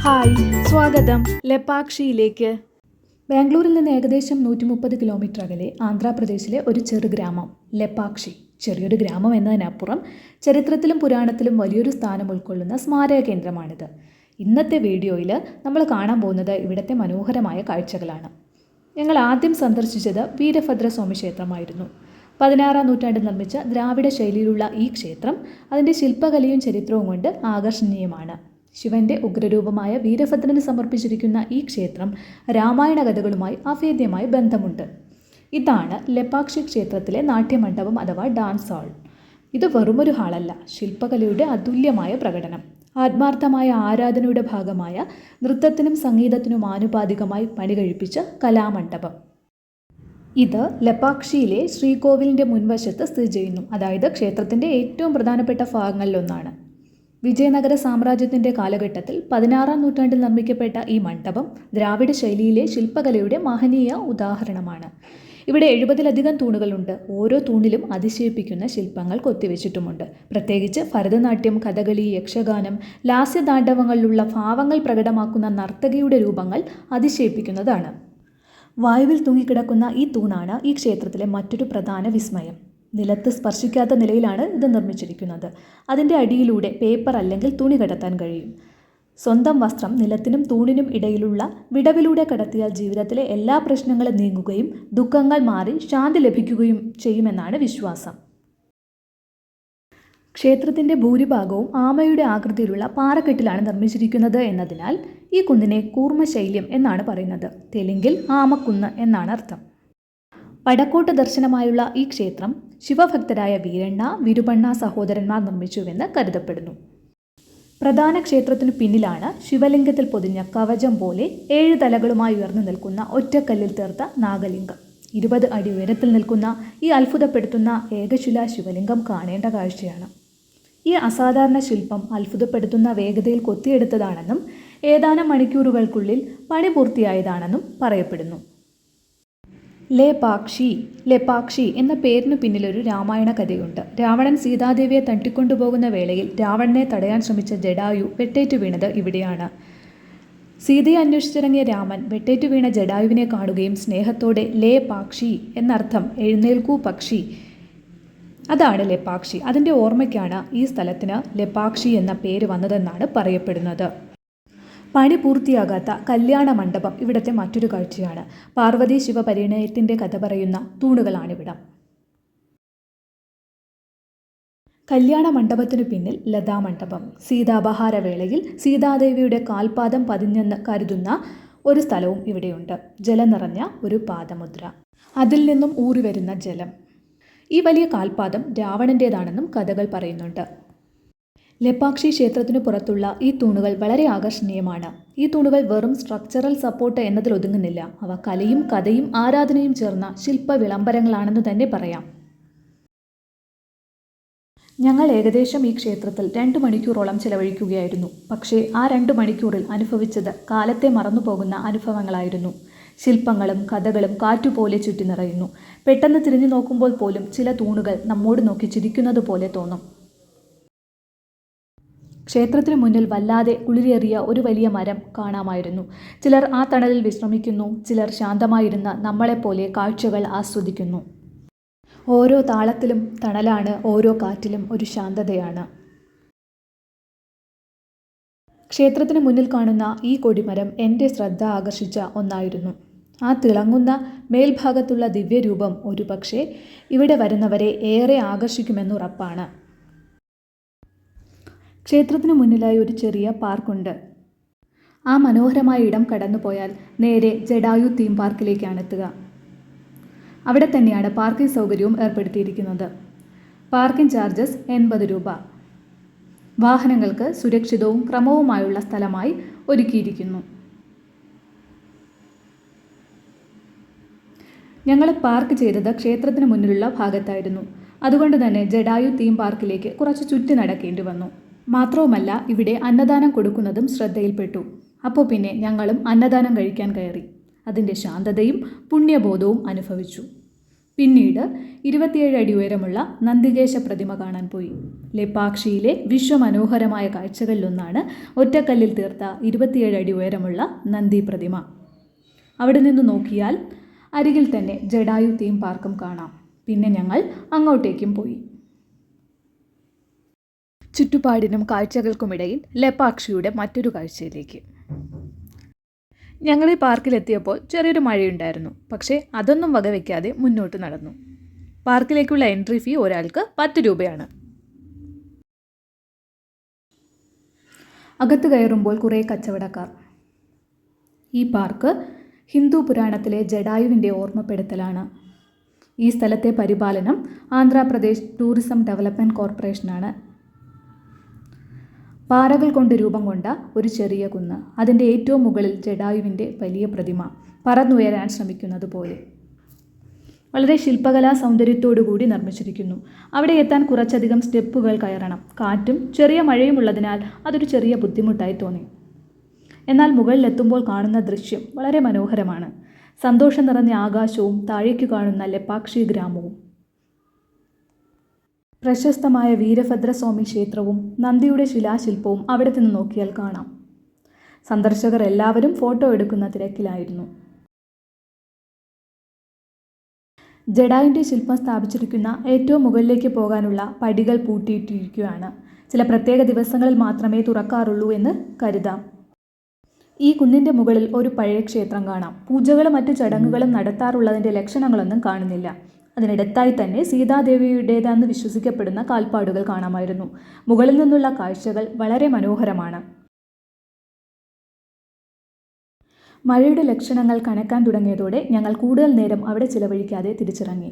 Hi, സ്വാഗതം ലെപ്പാക്ഷിയിലേക്ക്. ബാംഗ്ലൂരിൽ നിന്ന് ഏകദേശം 130 കിലോമീറ്റർ അകലെ ആന്ധ്രാപ്രദേശിലെ ഒരു ചെറുഗ്രാമം ലെപ്പാക്ഷി. ചെറിയൊരു ഗ്രാമം എന്നതിനപ്പുറം ചരിത്രത്തിലും പുരാണത്തിലും വലിയൊരു സ്ഥാനം ഉൾക്കൊള്ളുന്ന സ്മാരക കേന്ദ്രമാണിത്. ഇന്നത്തെ വീഡിയോയിൽ നമ്മൾ കാണാൻ പോകുന്നത് ഇവിടുത്തെ മനോഹരമായ കാഴ്ചകളാണ്. ഞങ്ങൾ ആദ്യം സന്ദർശിച്ചത് വീരഭദ്രസ്വാമി ക്ഷേത്രമായിരുന്നു. 16-ാം നൂറ്റാണ്ടിൽ നിർമ്മിച്ച ദ്രാവിഡ ശൈലിയിലുള്ള ഈ ക്ഷേത്രം അതിൻ്റെ ശില്പകലയും ചരിത്രവും കൊണ്ട് ആകർഷണീയമാണ്. ശിവന്റെ ഉഗ്രരൂപമായ വീരഭദ്രന് സമർപ്പിച്ചിരിക്കുന്ന ഈ ക്ഷേത്രം രാമായണ കഥകളുമായി അഭേദ്യമായി ബന്ധമുണ്ട്. ഇതാണ് ലെപ്പാക്ഷി ക്ഷേത്രത്തിലെ നാട്യമണ്ഡപം അഥവാ ഡാൻസ് ഹാൾ. ഇത് വെറുമൊരു ഹാളല്ല, ശില്പകലയുടെ അതുല്യമായ പ്രകടനം. ആത്മാർത്ഥമായ ആരാധനയുടെ ഭാഗമായ നൃത്തത്തിനും സംഗീതത്തിനും ആനുപാതികമായി പണി കഴിപ്പിച്ച കലാമണ്ഡപം. ഇത് ലെപ്പാക്ഷിയിലെ ശ്രീകോവിലിൻ്റെ മുൻവശത്ത് സ്ഥിതി ചെയ്യുന്നു. അതായത് ക്ഷേത്രത്തിൻ്റെ ഏറ്റവും പ്രധാനപ്പെട്ട ഭാഗങ്ങളിലൊന്നാണ്. വിജയനഗര സാമ്രാജ്യത്തിൻ്റെ കാലഘട്ടത്തിൽ 16-ാം നൂറ്റാണ്ടിൽ നിർമ്മിക്കപ്പെട്ട ഈ മണ്ഡപം ദ്രാവിഡ ശൈലിയിലെ ശില്പകലയുടെ മഹനീയ ഉദാഹരണമാണ്. ഇവിടെ 70-ലധികം തൂണുകളുണ്ട്. ഓരോ തൂണിലും അതിശയിപ്പിക്കുന്ന ശില്പങ്ങൾ കൊത്തിവെച്ചിട്ടുമുണ്ട്. പ്രത്യേകിച്ച് ഭരതനാട്യം, കഥകളി, യക്ഷഗാനം, ലാസ്യതാണ്ഡവങ്ങളിലുള്ള ഭാവങ്ങൾ പ്രകടമാക്കുന്ന നർത്തകിയുടെ രൂപങ്ങൾ അതിശയിപ്പിക്കുന്നതാണ്. വായുവിൽ തൂങ്ങിക്കിടക്കുന്ന ഈ തൂണാണ് ഈ ക്ഷേത്രത്തിലെ മറ്റൊരു പ്രധാന വിസ്മയം. നിലത്ത് സ്പർശിക്കാത്ത നിലയിലാണ് ഇത് നിർമ്മിച്ചിരിക്കുന്നത്. അതിൻ്റെ അടിയിലൂടെ പേപ്പർ അല്ലെങ്കിൽ തുണി കടത്താൻ കഴിയും. സ്വന്തം വസ്ത്രം നിലത്തിനും തൂണിനും ഇടയിലുള്ള വിടവിലൂടെ കടത്തിയാൽ ജീവിതത്തിലെ എല്ലാ പ്രശ്നങ്ങളും നീങ്ങുകയും ദുഃഖങ്ങൾ മാറി ശാന്തി ലഭിക്കുകയും ചെയ്യുമെന്നാണ് വിശ്വാസം. ക്ഷേത്രത്തിൻ്റെ ഭൂരിഭാഗവും ആമയുടെ ആകൃതിയിലുള്ള പാറക്കെട്ടിലാണ് നിർമ്മിച്ചിരിക്കുന്നത് എന്നതിനാൽ ഈ കുന്നിനെ കൂർമ്മശൈല്യം എന്നാണ് പറയുന്നത്. തെലുങ്കിൽ ആമക്കുന്ന് എന്നാണ് അർത്ഥം. വടക്കോട്ട് ദർശനമായുള്ള ഈ ക്ഷേത്രം ശിവഭക്തരായ വീരണ്ണ, വിരുപണ്ണ സഹോദരന്മാർ നിർമ്മിച്ചുവെന്ന് കരുതപ്പെടുന്നു. പ്രധാന ക്ഷേത്രത്തിനു പിന്നിലാണ് ശിവലിംഗത്തിൽ പൊതിഞ്ഞ കവചം പോലെ 7 തലകളുമായി ഉയർന്നു നിൽക്കുന്ന ഒറ്റക്കല്ലിൽ തീർത്ത നാഗലിംഗം. 20 അടി ഉയരത്തിൽ നിൽക്കുന്ന ഈ അത്ഭുതപ്പെടുത്തുന്ന ഏകശിലാ ശിവലിംഗം കാണേണ്ട കാഴ്ചയാണ്. ഈ അസാധാരണ ശില്പം അത്ഭുതപ്പെടുത്തുന്ന വേഗതയിൽ കൊത്തിയെടുത്തതാണെന്നും ഏതാനും മണിക്കൂറുകൾക്കുള്ളിൽ പണി പൂർത്തിയായതാണെന്നും പറയപ്പെടുന്നു. ലെപ്പാക്ഷി എന്ന പേരിനു പിന്നിലൊരു രാമായണ കഥയുണ്ട്. രാവണൻ സീതാദേവിയെ തട്ടിക്കൊണ്ടുപോകുന്ന വേളയിൽ രാവണനെ തടയാൻ ശ്രമിച്ച ജടായു വെട്ടേറ്റു വീണത് ഇവിടെയാണ്. സീതയെ അന്വേഷിച്ചിറങ്ങിയ രാമൻ വെട്ടേറ്റു വീണ ജടായുവിനെ കാണുകയും സ്നേഹത്തോടെ ലെപ്പാക്ഷി എന്നർത്ഥം എഴുന്നേൽക്കൂ പക്ഷി, അതാണ് ലെപ്പാക്ഷി. അതിൻ്റെ ഓർമ്മയ്ക്കാണ് ഈ സ്ഥലത്തിന് ലെപ്പാക്ഷി എന്ന പേര് വന്നതെന്നാണ് പറയപ്പെടുന്നത്. പണി പൂർത്തിയാകാത്ത കല്യാണ മണ്ഡപം ഇവിടുത്തെ മറ്റൊരു കാഴ്ചയാണ്. പാർവതി ശിവ പരിണയത്തിൻ്റെ കഥ പറയുന്ന തൂണുകളാണിവിടം. കല്യാണ മണ്ഡപത്തിനു പിന്നിൽ ലതാമണ്ഡപം. സീതാപഹാരവേളയിൽ സീതാദേവിയുടെ കാൽപാദം പതിഞ്ഞെന്ന് കരുതുന്ന ഒരു സ്ഥലവും ഇവിടെയുണ്ട്. ജലം നിറഞ്ഞ ഒരു പാദമുദ്ര, അതിൽ നിന്നും ഊറി വരുന്ന ജലം. ഈ വലിയ കാൽപാദം രാവണൻ്റേതാണെന്നും കഥകൾ പറയുന്നുണ്ട്. ലെപ്പാക്ഷി ക്ഷേത്രത്തിനു പുറത്തുള്ള ഈ തൂണുകൾ വളരെ ആകർഷണീയമാണ്. ഈ തൂണുകൾ വെറും സ്ട്രക്ചറൽ സപ്പോർട്ട് എന്നതിൽ ഒതുങ്ങുന്നില്ല. അവ കലയും കഥയും ആരാധനയും ചേർന്ന ശില്പ വിളംബരങ്ങളാണെന്ന് തന്നെ പറയാം. ഞങ്ങൾ ഏകദേശം ഈ ക്ഷേത്രത്തിൽ 2 മണിക്കൂറോളം ചെലവഴിക്കുകയായിരുന്നു. പക്ഷേ ആ 2 മണിക്കൂറിൽ അനുഭവിച്ചത് കാലത്തെ മറന്നുപോകുന്ന അനുഭവങ്ങളായിരുന്നു. ശില്പങ്ങളും കഥകളും കാറ്റുപോലെ ചുറ്റി നിറയുന്നു. പെട്ടെന്ന് തിരിഞ്ഞു നോക്കുമ്പോൾ പോലും ചില തൂണുകൾ നമ്മോട് നോക്കി ചിരിക്കുന്നത് പോലെ തോന്നും. ക്ഷേത്രത്തിനു മുന്നിൽ വല്ലാതെ കുളിരേറിയ ഒരു വലിയ മരം കാണാമായിരുന്നു. ചിലർ ആ തണലിൽ വിശ്രമിക്കുന്നു, ചിലർ ശാന്തമായിരുന്ന നമ്മളെപ്പോലെ കാഴ്ചകൾ ആസ്വദിക്കുന്നു. ഓരോ താളത്തിലും തണലാണ്, ഓരോ കാറ്റിലും ഒരു ശാന്തതയാണ്. ക്ഷേത്രത്തിന് മുന്നിൽ കാണുന്ന ഈ കൊടിമരം എൻ്റെ ശ്രദ്ധ ആകർഷിച്ച ഒന്നായിരുന്നു. ആ തിളങ്ങുന്ന മേൽഭാഗത്തുള്ള ദിവ്യരൂപം ഒരുപക്ഷെ ഇവിടെ വരുന്നവരെ ഏറെ ആകർഷിക്കുമെന്നുറപ്പാണ്. ക്ഷേത്രത്തിനു മുന്നിലായി ഒരു ചെറിയ പാർക്കുണ്ട്. ആ മനോഹരമായ ഇടം കടന്നുപോയാൽ നേരെ ജടായു തീം പാർക്കിലേക്കാണ് എത്തുക. അവിടെ തന്നെയാണ് പാർക്കിംഗ് സൗകര്യവും ഏർപ്പെടുത്തിയിരിക്കുന്നത്. പാർക്കിംഗ് ചാർജസ് 80 രൂപ. വാഹനങ്ങൾക്ക് സുരക്ഷിതവും ക്രമവുമായുള്ള സ്ഥലമായി ഒരുക്കിയിരിക്കുന്നു. ഞങ്ങൾ പാർക്ക് ചെയ്തത് ക്ഷേത്രത്തിന് മുന്നിലുള്ള ഭാഗത്തായിരുന്നു. അതുകൊണ്ട് തന്നെ ജടായു തീം പാർക്കിലേക്ക് കുറച്ച് ചുറ്റി നടക്കേണ്ടി വന്നു. മാത്രവുമല്ല ഇവിടെ അന്നദാനം കൊടുക്കുന്നതും ശ്രദ്ധയിൽപ്പെട്ടു. അപ്പോൾ പിന്നെ ഞങ്ങളും അന്നദാനം കഴിക്കാൻ കയറി. അതിൻ്റെ ശാന്തതയും പുണ്യബോധവും അനുഭവിച്ചു. പിന്നീട് 27 അടി ഉയരമുള്ള നന്ദികേശ പ്രതിമ കാണാൻ പോയി. ലെപ്പാക്ഷിയിലെ വിശ്വമനോഹരമായ കാഴ്ചകളിലൊന്നാണ് ഒറ്റക്കല്ലിൽ തീർത്ത 27 അടി ഉയരമുള്ള നന്ദി പ്രതിമ. അവിടെ നിന്ന് നോക്കിയാൽ അരികിൽ തന്നെ ജഡായു തീം പാർക്കും കാണാം. പിന്നെ ഞങ്ങൾ അങ്ങോട്ടേക്കും പോയി. ചുറ്റുപാടിനും കാഴ്ചകൾക്കുമിടയിൽ ലെപ്പാക്ഷിയുടെ മറ്റൊരു കാഴ്ചയിലേക്ക്. ഞങ്ങൾ ഈ പാർക്കിലെത്തിയപ്പോൾ ചെറിയൊരു മഴയുണ്ടായിരുന്നു. പക്ഷേ അതൊന്നും വകവയ്ക്കാതെ മുന്നോട്ട് നടന്നു. പാർക്കിലേക്കുള്ള എൻട്രി ഫീ ഒരാൾക്ക് 10 രൂപയാണ്. അകത്ത് കയറുമ്പോൾ കുറേ കച്ചവടക്കാർ. ഈ പാർക്ക് ഹിന്ദു പുരാണത്തിലെ ജഡായുവിൻ്റെ ഓർമ്മപ്പെടുത്തലാണ്. ഈ സ്ഥലത്തെ പരിപാലനം ആന്ധ്രാപ്രദേശ് ടൂറിസം ഡെവലപ്മെൻറ്റ് കോർപ്പറേഷനാണ്. പാറകൾ കൊണ്ട് രൂപം കൊണ്ട ഒരു ചെറിയ കുന്ന്, അതിൻ്റെ ഏറ്റവും മുകളിൽ ജഡായുവിൻ്റെ വലിയ പ്രതിമ പറന്നുയരാൻ ശ്രമിക്കുന്നത് പോലെ വളരെ ശില്പകലാ സൗന്ദര്യത്തോടുകൂടി നിർമ്മിച്ചിരിക്കുന്നു. അവിടെ എത്താൻ കുറച്ചധികം സ്റ്റെപ്പുകൾ കയറണം. കാറ്റും ചെറിയ മഴയും ഉള്ളതിനാൽ അതൊരു ചെറിയ ബുദ്ധിമുട്ടായി തോന്നി. എന്നാൽ മുകളിലെത്തുമ്പോൾ കാണുന്ന ദൃശ്യം വളരെ മനോഹരമാണ്. സന്തോഷം നിറഞ്ഞ ആകാശവും താഴേക്ക് കാണുന്ന ലെപ്പാക്ഷി ഗ്രാമവും. പ്രശസ്തമായ വീരഭദ്രസ്വാമി ക്ഷേത്രവും നന്ദിയുടെ ശിലാശില്പവും അവിടെ നിന്ന് നോക്കിയാൽ കാണാം. സന്ദർശകർ എല്ലാവരും ഫോട്ടോ എടുക്കുന്ന തിരക്കിലായിരുന്നു. ജഡായുവിൻ്റെ ശില്പം സ്ഥാപിച്ചിരിക്കുന്ന ഏറ്റവും മുകളിലേക്ക് പോകാനുള്ള പടികൾ പൂട്ടിയിട്ടിരിക്കുകയാണ്. ചില പ്രത്യേക ദിവസങ്ങളിൽ മാത്രമേ തുറക്കാറുള്ളൂ എന്ന് കരുതാം. ഈ കുന്നിൻ്റെ മുകളിൽ ഒരു പഴയ ക്ഷേത്രം കാണാം. പൂജകളും മറ്റു ചടങ്ങുകളും നടത്താറുള്ളതിൻ്റെ ലക്ഷണങ്ങളൊന്നും കാണുന്നില്ല. അതിനിടത്തായി തന്നെ സീതാദേവിയുടേതെന്ന് വിശ്വസിക്കപ്പെടുന്ന കാൽപ്പാടുകൾ കാണാമായിരുന്നു. മുകളിൽ നിന്നുള്ള കാഴ്ചകൾ വളരെ മനോഹരമാണ്. മഴയുടെ ലക്ഷണങ്ങൾ കനക്കാൻ തുടങ്ങിയതോടെ ഞങ്ങൾ കൂടുതൽ നേരം അവിടെ ചിലവഴിക്കാതെ തിരിച്ചിറങ്ങി.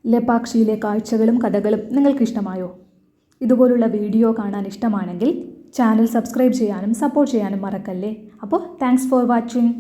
ലെപ്പാക്ഷിയിലെ കാഴ്ചകളും കഥകളും നിങ്ങൾക്കിഷ്ടമായോ? ഇതുപോലുള്ള വീഡിയോ കാണാൻ ഇഷ്ടമാണെങ്കിൽ ചാനൽ സബ്സ്ക്രൈബ് ചെയ്യാനും സപ്പോർട്ട് ചെയ്യാനും മറക്കല്ലേ. അപ്പോൾ താങ്ക്സ് ഫോർ വാച്ചിങ്.